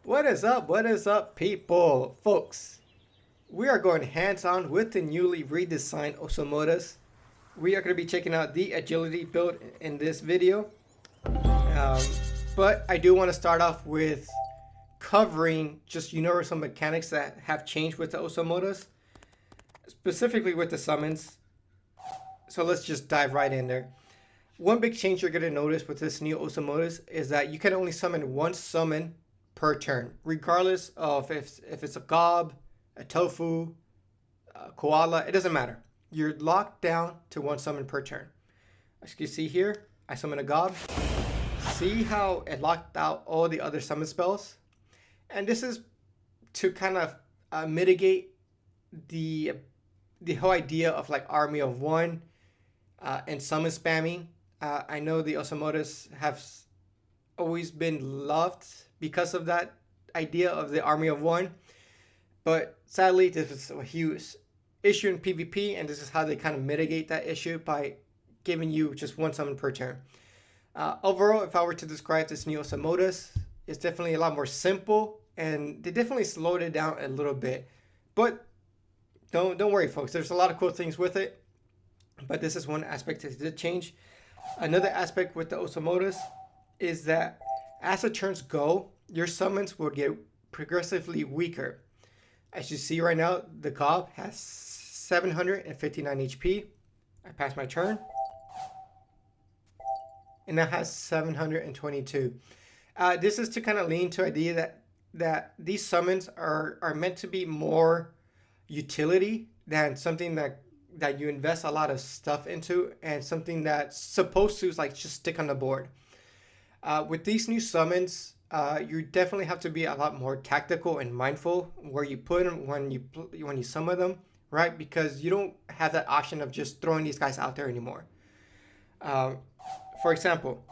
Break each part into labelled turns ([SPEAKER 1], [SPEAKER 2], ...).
[SPEAKER 1] What is up, people? Folks, we are going hands-on with the newly redesigned Osamodas. We are going to be checking out the agility build in this video. But I do want to start off with covering just universal mechanics that have changed with the Osamodas, specifically with the summons. So let's just dive right in there. One big change you're going to notice with this new Osamodas is that you can only summon one summon per turn, regardless of if it's a gob, a tofu, a koala, it doesn't matter. You're locked down to one summon per turn. As you can see here, I summon a gob. See how it locked out all the other summon spells? And this is to kind of mitigate the whole idea of like army of one and summon spamming. I know the Osamodas have always been loved because of that idea of the army of one, but sadly this is a huge issue in PvP, and this is how they kind of mitigate that issue by giving you just one summon per turn. Overall, if I were to describe this new Osamodas, it's definitely a lot more simple, and they definitely slowed it down a little bit. But don't worry, folks. There's a lot of cool things with it, but this is one aspect that did change. Another aspect with the Osamodas is that as the turns go, your summons will get progressively weaker. As you see right now, the gob has 759 HP. I passed my turn. And that has 722. This is to kind of lean to the idea that these summons are meant to be more utility than something that you invest a lot of stuff into, and something that's supposed to like just stick on the board. With these new summons, you definitely have to be a lot more tactical and mindful where you put them when you summon them, right? Because you don't have that option of just throwing these guys out there anymore. For example,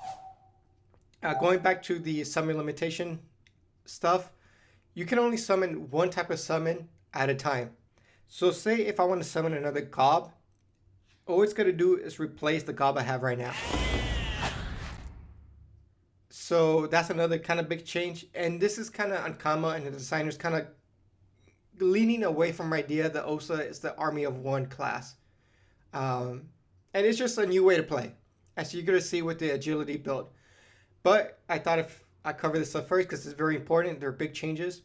[SPEAKER 1] going back to the summon limitation stuff, you can only summon one type of summon at a time. So say if I want to summon another gob, all it's going to do is replace the gob I have right now. So that's another kind of big change. And this is kind of uncommon, and the designer's kind of leaning away from the idea that Osa is the army of one class. And it's just a new way to play, as you're going to see with the agility build. But I thought if I cover this stuff first because it's very important. There are big changes.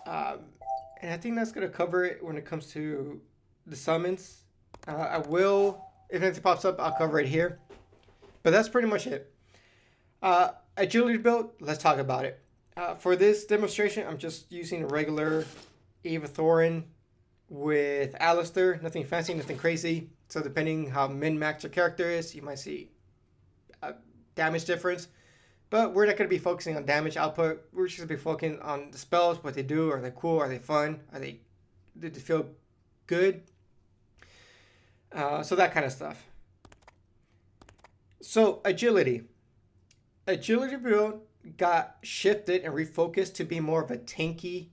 [SPEAKER 1] And I think that's going to cover it when it comes to the summons. I will, if anything pops up, I'll cover it here. But that's pretty much it. Agility build, let's talk about it. For this demonstration, I'm just using a regular Eva Thorin with Alistair. Nothing fancy, nothing crazy. So depending how min-max your character is, you might see a damage difference. But we're not going to be focusing on damage output. We're just going to be focusing on the spells, what they do. Are they cool? Are they fun? Did they feel good? So that kind of stuff. So agility. Agility build got shifted and refocused to be more of a tanky,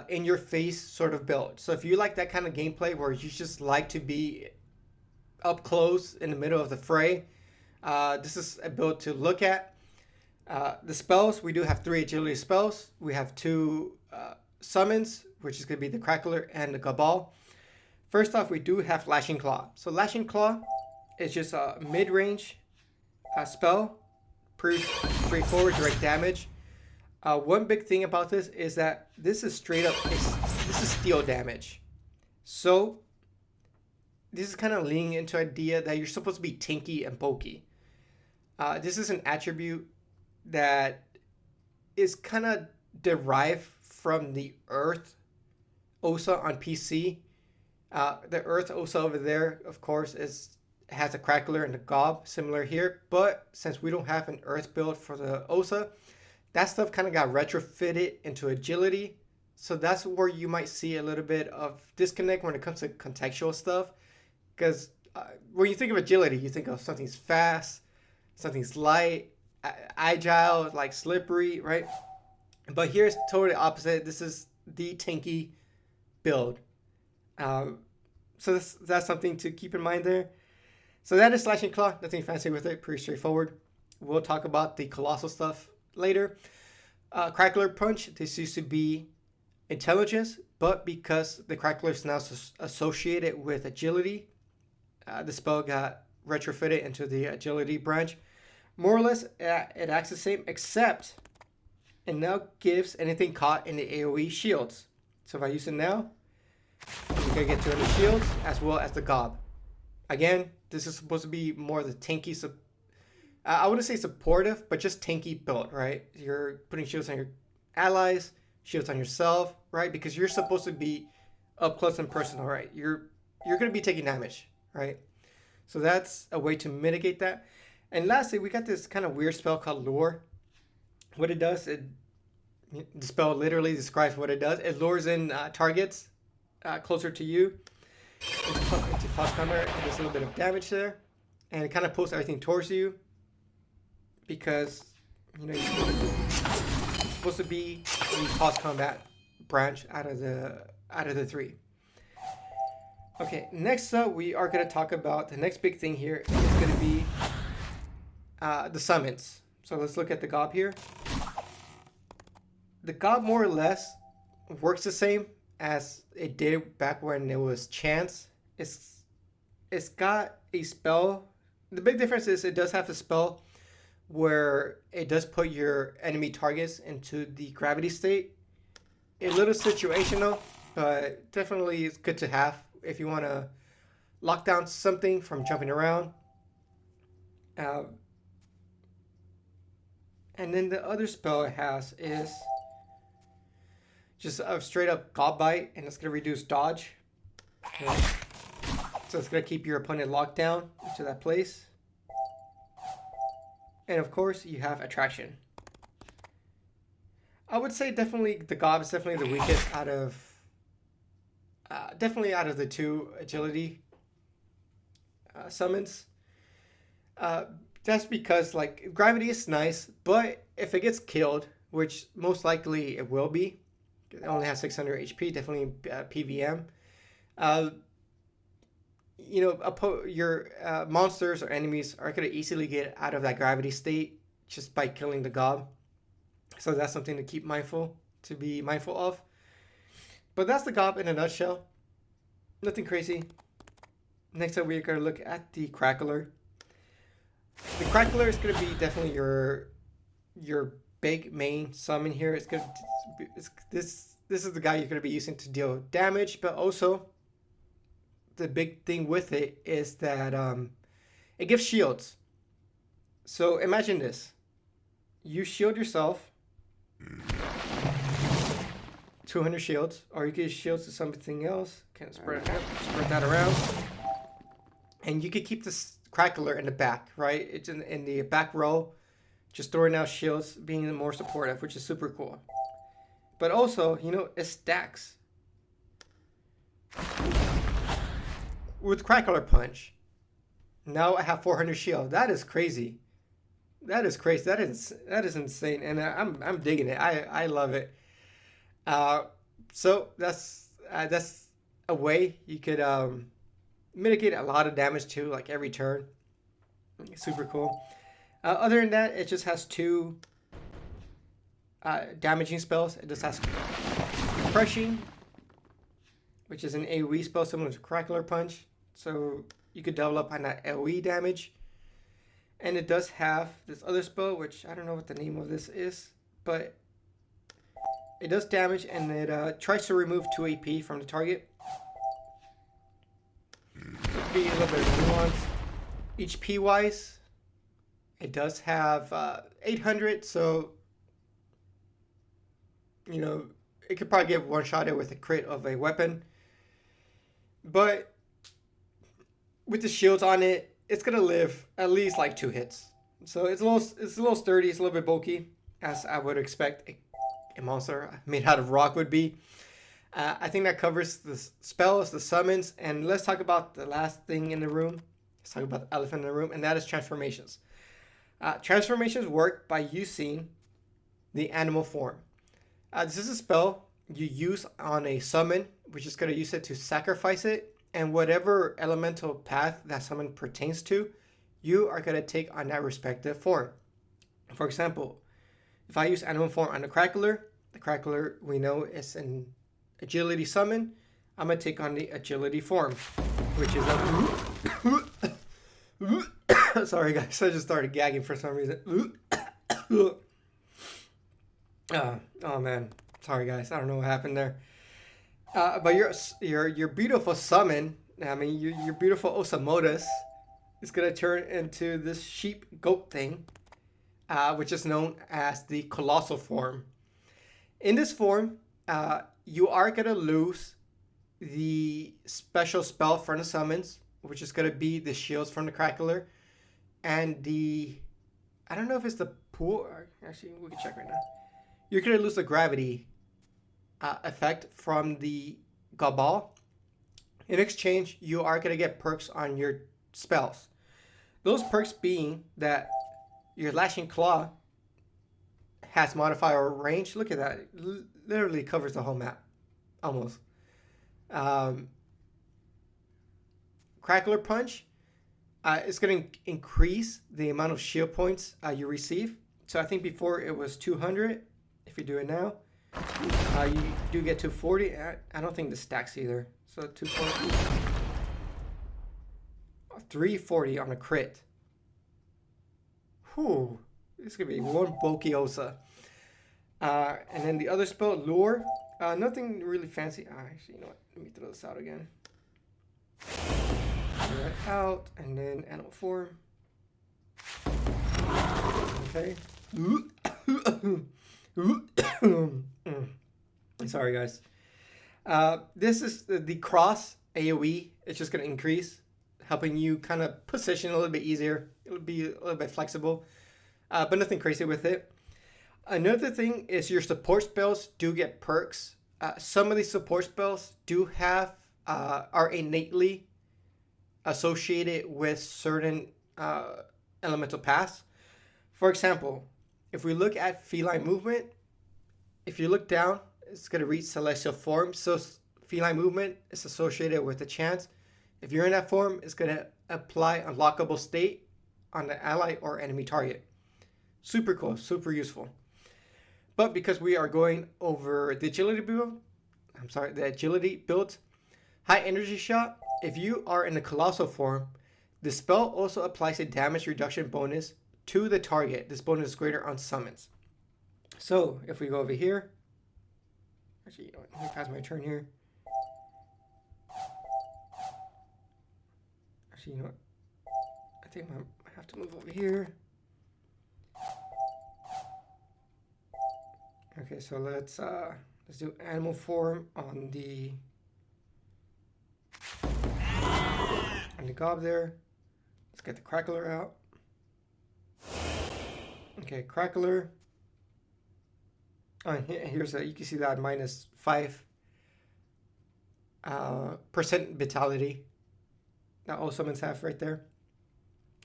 [SPEAKER 1] in-your-face sort of build. So if you like that kind of gameplay where you just like to be up close in the middle of the fray, this is a build to look at. The spells, we do have 3 agility spells. We have 2 summons, which is going to be the Crackler and the Cabal. First off, we do have Lashing Claw. So Lashing Claw is just a mid-range spell. Pretty straightforward, direct damage. One big thing about this is that this is straight up, this is steel damage. So this is kind of leaning into the idea that you're supposed to be tanky and bulky. This is an attribute that is kind of derived from the Earth Osa on PC. The Earth Osa over there, of course, has a Crackler and a Gob, similar here. But since we don't have an Earth build for the Osa, that stuff kind of got retrofitted into agility. So that's where you might see a little bit of disconnect when it comes to contextual stuff. Because when you think of agility, you think of something's fast, something's light, agile, like slippery, right? But here's totally opposite. This is the tanky build. So that's something to keep in mind there. So that is Slashing Claw. Nothing fancy with it. Pretty straightforward. We'll talk about the Colossal stuff later. Crackler Punch, this used to be intelligence, but because the Crackler is now associated with agility, the spell got retrofitted into the agility branch. More or less, it acts the same, except it now gives anything caught in the AoE shields. So if I use it now, you're gonna get 200 shields as well as the gob. Again, this is supposed to be more the tanky, I wouldn't say supportive, but just tanky build, right? You're putting shields on your allies, shields on yourself, right? Because you're supposed to be up close and personal, right? You're gonna be taking damage, right? So that's a way to mitigate that. And lastly, we got this kind of weird spell called Lure. What it does, the spell literally describes what it does. It lures in targets closer to you into close combat, and there's a little bit of damage there. And it kind of pulls everything towards you because, you know, you're supposed to be the close combat branch out of the three. Okay, next up, we are going to talk about the next big thing here. It's going to be the summons. So let's look at the gob here. The gob more or less works the same as it did back when it was chance. It's got a spell. The big difference is it does have a spell where it does put your enemy targets into the gravity state. A little situational, but definitely it's good to have if you want to lock down something from jumping around. And then the other spell it has is just a straight up gob bite, and it's going to reduce dodge. Okay. So it's going to keep your opponent locked down into that place. And of course, you have attraction. I would say definitely the gob is definitely the weakest out of the two agility summons. That's because like gravity is nice, but if it gets killed, which most likely it will be, it only has 600 HP, definitely PVM. You know, your monsters or enemies are going to easily get out of that gravity state just by killing the gob. So that's something to be mindful of. But that's the gob in a nutshell. Nothing crazy. Next up, we're going to look at the Crackler. The Crackler is going to be definitely your big main summon here. This is the guy you're going to be using to deal damage, but also the big thing with it is that it gives shields. So imagine this. You shield yourself, 200 shields, or you give shields to something else. Kind of spread that around. And you could keep this Crackler in the back, right? It's in the back row, just throwing out shields, being more supportive, which is super cool. But also, you know, it stacks. With Crackler Punch, now I have 400 shield. That is crazy. That is crazy. That is insane, and I'm digging it. I love it. So that's a way you could mitigate a lot of damage too, like every turn. Super cool. Other than that, it just has two damaging spells. It just has Crushing, which is an AoE spell similar to Crackler Punch. So you could double up on that AoE damage. And it does have this other spell, which I don't know what the name of this is, but it does damage and it tries to remove 2 AP from the target. So to be a little bit nuanced. HP wise, it does have 800, so you know it could probably get one-shotted with a crit of a weapon. But with the shields on it, it's gonna live at least like 2 hits. So it's a little sturdy, it's a little bit bulky, as I would expect a monster made out of rock would be. I think that covers the spells, the summons, and let's talk about the last thing in the room. Let's talk about the elephant in the room, and that is transformations. Transformations work by using the animal form. This is a spell you use on a summon, which is going to use it to sacrifice it, and whatever elemental path that summon pertains to, you are going to take on that respective form. For example, If I use animal form on the Crackler we know is an agility summon. I'm gonna take on the agility form, which is a sorry guys, I just started gagging for some reason. Oh man, sorry guys, I don't know what happened there. But your beautiful summon, I mean your beautiful Osamodas, is gonna turn into this sheep goat thing, which is known as the colossal form. In this form, you are gonna lose the special spell from the summons, which is gonna be the shields from the Crackler, and the, I don't know if it's the pool. Actually, we can check right now. You're gonna lose the gravity effect from the Gabal. In exchange, you are gonna get perks on your spells. Those perks being that your Lashing Claw has modifier range. Look at that. It literally covers the whole map. Almost. Crackler Punch is going to increase the amount of shield points you receive. So I think before it was 200. If you do it now, you do get 240. I don't think this stacks either. So 240. 340 on a crit. Whew. This could be one bulky Osa. And then the other spell, Lure. Nothing really fancy. Actually, you know what? Let me throw this out again. Throw that out, and then animal form. Okay. Sorry, guys. This is the cross AoE. It's just going to increase, helping you kind of position a little bit easier. It'll be a little bit flexible, but nothing crazy with it. Another thing is your support spells do get perks. Some of these support spells do have are innately associated with certain elemental paths. For example, if we look at feline movement, if you look down, it's going to read celestial form. So feline movement is associated with a chance. If you're in that form, it's going to apply unlockable state on the ally or enemy target. Super cool, super useful. But because we are going over the agility build, high energy shot, if you are in the colossal form, the spell also applies a damage reduction bonus to the target. This bonus is greater on summons. So if we go over here, actually, you know what, let me pass my turn here. Actually, you know what, I think I have to move over here. Okay, so let's do animal form on the gob there. Let's get the Crackler out. Okay, Crackler. Oh, here's you can see that -5% vitality that all summons have right there.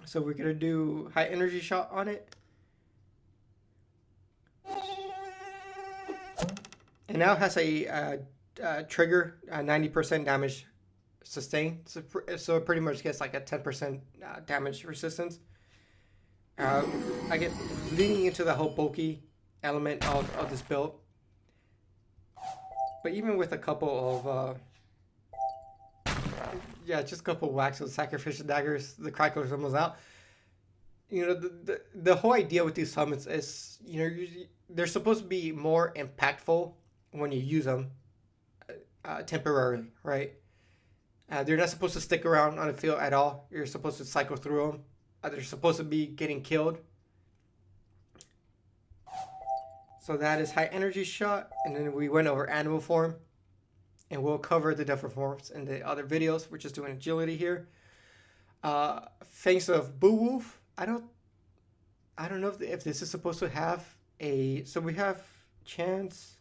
[SPEAKER 1] So we're gonna do high energy shot on it. It now has a trigger 90% damage sustain, so it pretty much gets like a 10% damage resistance. I get leaning into the whole bulky element of this build, but even with a couple of just a couple of whacks with sacrificial daggers, the Crackler's almost out. You know, the whole idea with these summons is, you know, they're supposed to be more impactful when you use them temporarily, right? They're not supposed to stick around on the field at all. You're supposed to cycle through them. They're supposed to be getting killed. So that is high energy shot, and then we went over animal form, and we'll cover the different forms in the other videos. We're just doing agility here. Fangs of Beowulf. I don't know if this is supposed to have a. So we have chance.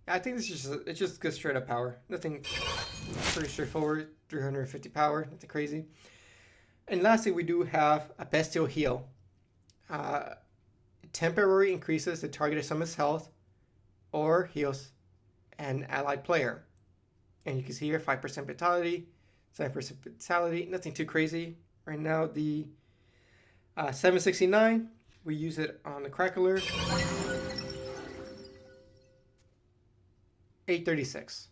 [SPEAKER 1] I think this is it's just good straight up power. Nothing, pretty straightforward. 350 power, nothing crazy. And lastly, we do have a bestial heal. Temporary increases the targeted summon's health or heals an allied player. And you can see here 5% vitality, 7% vitality, nothing too crazy. Right now, the 769 we use it on the crackler. 836.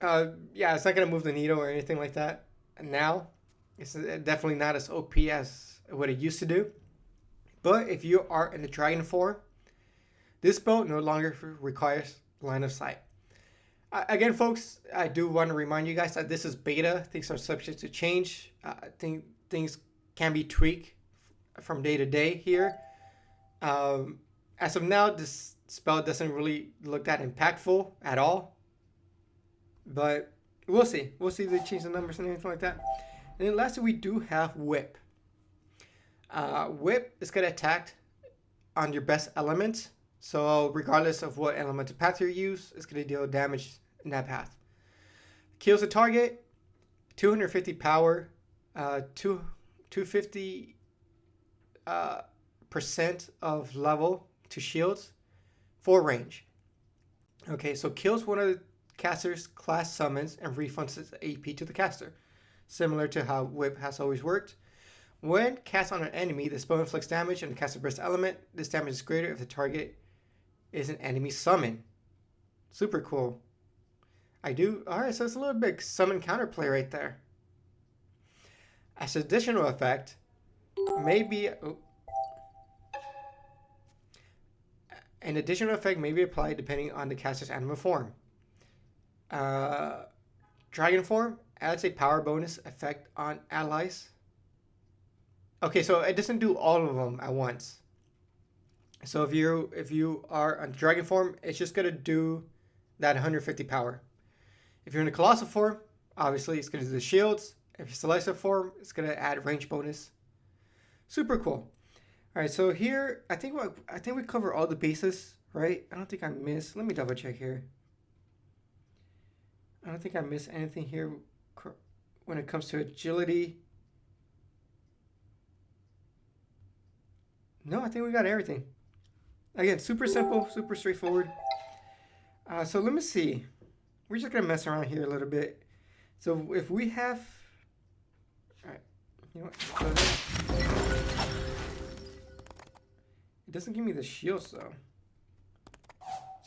[SPEAKER 1] Yeah, it's not gonna move the needle or anything like that. Now, it's definitely not as OP as what it used to do. But if you are in the dragon form, this bow no longer requires line of sight. Again, folks, I do want to remind you guys that this is beta. Things are subject to change. I think things can be tweaked from day to day here. As of now, this spell doesn't really look that impactful at all. But we'll see. We'll see if they change the numbers and anything like that. And then lastly, we do have Whip. Whip is going to attack on your best element. So regardless of what elemental path you use, it's going to deal damage in that path. Kills the target, 250 power, 250 percent of level to shields, 4 range. Okay, so kills one of the caster's class summons and refunds its AP to the caster, similar to how Whip has always worked. When cast on an enemy, the spell inflicts damage on the caster's best element. This damage is greater if the target is an enemy summon. Super cool. Alright, so it's a little bit summon counterplay right there. As an additional effect, an additional effect may be applied depending on the caster's animal form. Dragon form adds a power bonus effect on allies. Okay, so it doesn't do all of them at once. So if you are on dragon form, it's just gonna do that 150 power. If you're in a colossal form, obviously it's gonna do the shields. If you're celestial form, it's gonna add range bonus. Super cool. All right, so here I think we cover all the bases, right? I don't think I missed. Let me double check here. I don't think I missed anything here when it comes to agility. No, I think we got everything. Again, super simple, super straightforward. So let me see. We're just going to mess around here a little bit. So if we have... All right. You know what? It doesn't give me the shields, though.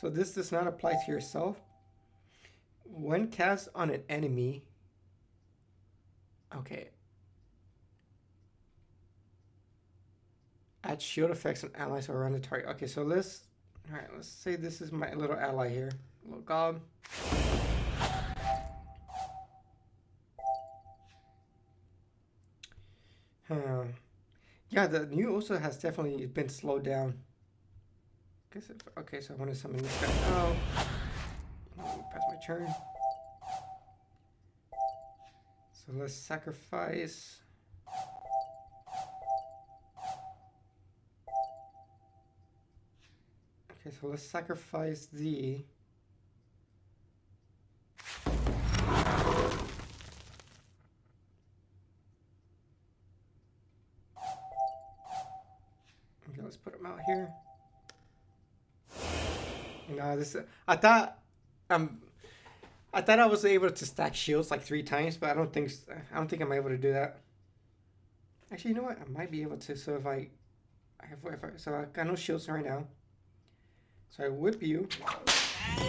[SPEAKER 1] So this does not apply to yourself. When cast on an enemy... Okay. Add shield effects on allies around the target. Okay, so let's say this is my little ally here. Little gob. Yeah, the new Osa has definitely been slowed down. Okay, so I want to summon this guy out. Pass my turn. So let's sacrifice. Okay, so let's sacrifice the... Okay, let's put him out here. You know, I thought I was able to stack shields like 3 times, but I don't think I'm able to do that. Actually, you know what? I might be able to. So I got no shields right now. So I whip you. I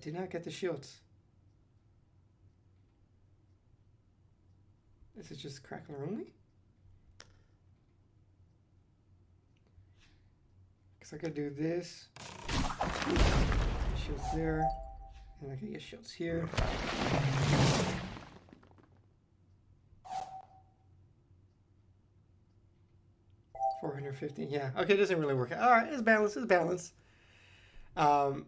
[SPEAKER 1] did not get the shields. This is just crackler only? Because I could do this. Shields there. And I can get shields here. $450. Yeah. Okay, it doesn't really work out. All right, it's balanced. It's balanced. So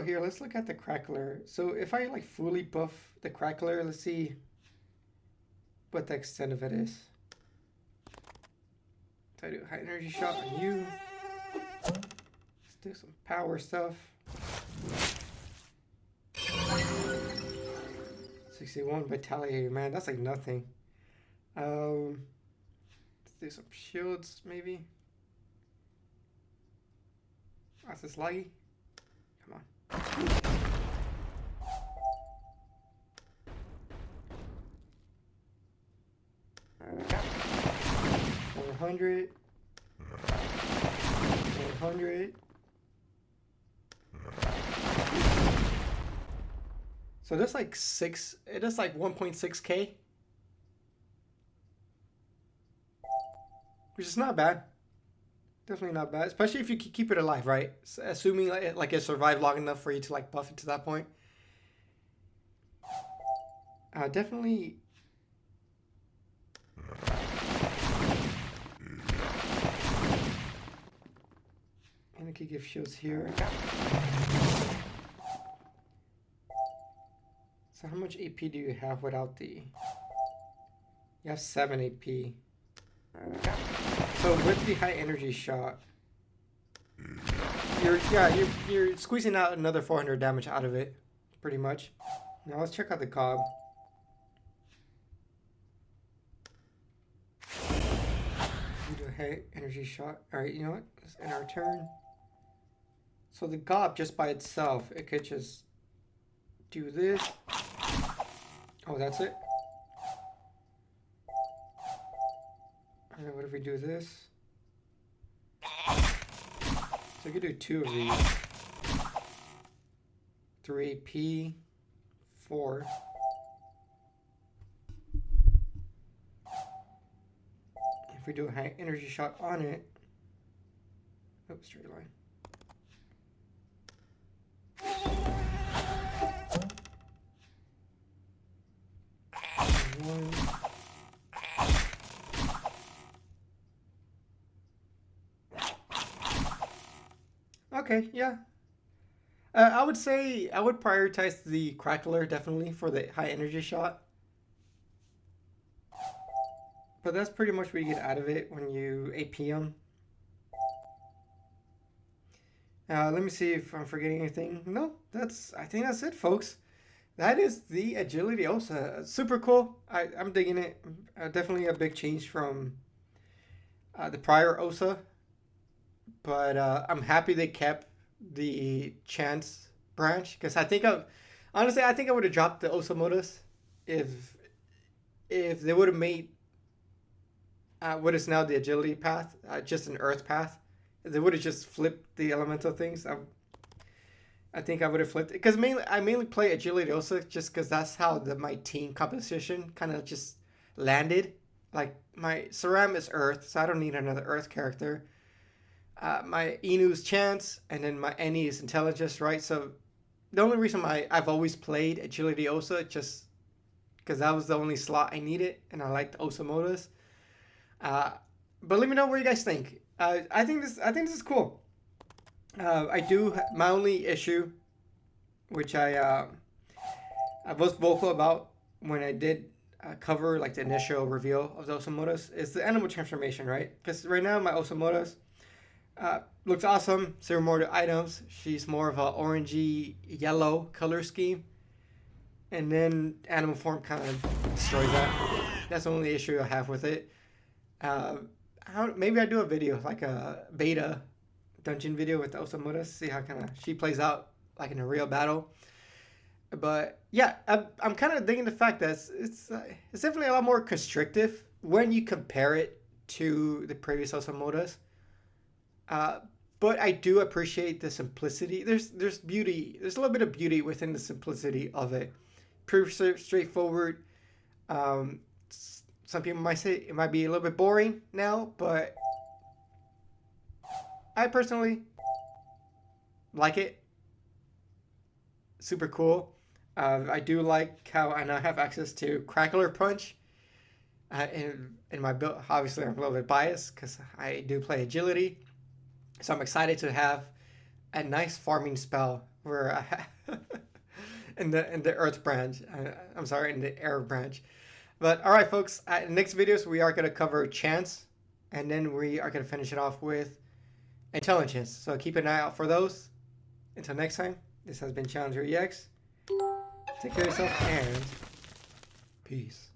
[SPEAKER 1] here, let's look at the crackler. So if I like fully buff the crackler, let's see what the extent of it is. So I do high energy shot on you. Let's do some power stuff. 61 vitality, man, that's like nothing. Let's do some shields, maybe. That's this laggy. Come on. 400. 400. So that's like 6. It is like 1.6K. Which is not bad. Definitely not bad. Especially if you keep it alive, right? So assuming like it survived long enough for you to like buff it to that point. Definitely. And I could give shields here. So how much AP do you have without the... You have 7 AP. So with the high energy shot, you're squeezing out another 400 damage out of it, pretty much. Now let's check out the cob. We do a high energy shot. All right, you know what? Let's end our turn. So the gob just by itself, it could just do this. Oh, that's it. Alright, what if we do this? So we could do 2 of these. 3 AP, 4. If we do a high energy shot on it, oops, straight line. One. Okay, yeah. I would say I would prioritize the crackler definitely for the high energy shot. But that's pretty much what you get out of it when you AP them. Let me see if I'm forgetting anything. No, I think that's it, folks. That is the Agility Osa. Super cool. I'm digging it. Definitely a big change from the prior Osa. But I'm happy they kept the Chance branch. Because honestly, I think I would have dropped the Osamodas if they would have made what is now the Agility path just an Earth path. If they would have just flipped the elemental things, I think I would have flipped it. Because I mainly play Agility Osa just because that's how my team composition kind of just landed. Like, my Saram is Earth, so I don't need another Earth character. My Inu's Chance, and then my Eni is Intelligence, right? So the only reason I've always played Agility Osa just because that was the only slot I needed, and I liked Osamodas. But let me know what you guys think. I think this is cool. My only issue, which I was vocal about when I did cover like the initial reveal of the Osamodas, is the animal transformation, right? Because right now my Osamodas looks awesome. Zero mortal items. She's more of a orangey yellow color scheme, and then animal form kind of destroys that. That's the only issue I have with it. Maybe I do a video like a beta dungeon video with the Osamodas, see how kind of she plays out like in a real battle. But yeah, I'm kind of digging the fact that it's definitely a lot more constrictive when you compare it to the previous Osamodas. But I do appreciate the simplicity. There's beauty. There's a little bit of beauty within the simplicity of it. Pretty straightforward. Some people might say it might be a little bit boring now, but I personally like it. Super cool. I do like how I now have access to Crackler Punch. In my build, obviously I'm a little bit biased because I do play agility. So I'm excited to have a nice farming spell where in the Earth branch. I'm sorry, in the Air branch. But all right, folks. In the next videos, we are going to cover Chance, and then we are going to finish it off with Intelligence. So keep an eye out for those. Until next time, this has been Challenger EX. Take care of yourself and peace.